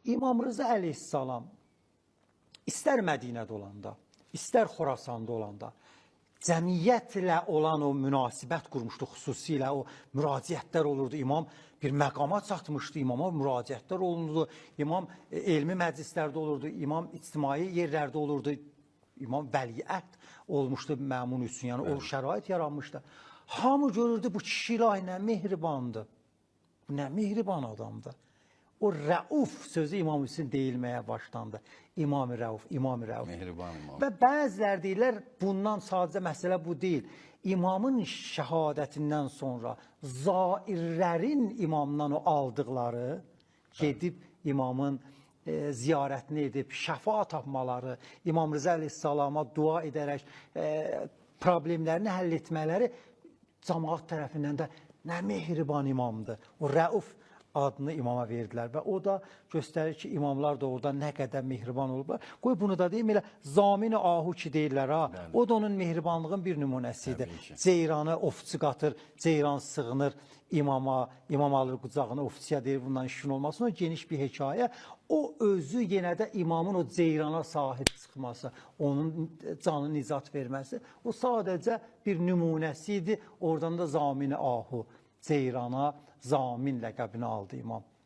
İmam Rıza əleyhissalam istər Mədinədə olanda, istər Xorasanda olanda cəmiyyətlə olan o münasibət qurmuşdu, xüsusilə o müraciətlər olurdu. İmam bir məqama çatmışdı, imama müraciətlər olurdu. İmam elmi məclislərdə olurdu, imam ictimai yerlərdə olurdu. İmam vəliəhd olmuşdu Məmun üçün, yəni o şərait yaranmışdı. Hamı görürdü bu kişi ilahi nə mehribandır, nə mehriban adamdır. O Rəuf sözü İmam Hüseyin deyilməyə başlandı. İmam-ı Rəuf, İmam-ı Rəuf. Mehriban imam. Və bəzilər deyirlər, bundan sadəcə məsələ bu deyil. İmamın şəhadətindən sonra zairlərin imamdan o aldıqları, gedib imamın ziyarətini edib, şəfa tapmaları, İmam Rıza əleyhissalama dua edərək problemlərini həll etmələri cəmaat tərəfindən də nə mehriban imamdır. O Rəuf adını imama verdilər və o da göstərir ki, imamlar da orada nə qədər mehriban olublar. Qoy bunu da deyim, elə Zamin-i Ahu ki deyirlər ha, o da onun mehribanlığın bir nümunəsidir. Ceyranı ofçu qatır, ceyran sığınır imama, imam alır qucağına, ofçiya deyir bundan işin olmasın. O geniş bir hekayə. O özü yenə də imamın o ceyrana sahib çıxması, onun canı nicat verməsi, o sadəcə bir nümunəsi idi. Oradan da Zamin-i Ahu, ceyrana Zamin ləqəbini aldı imam.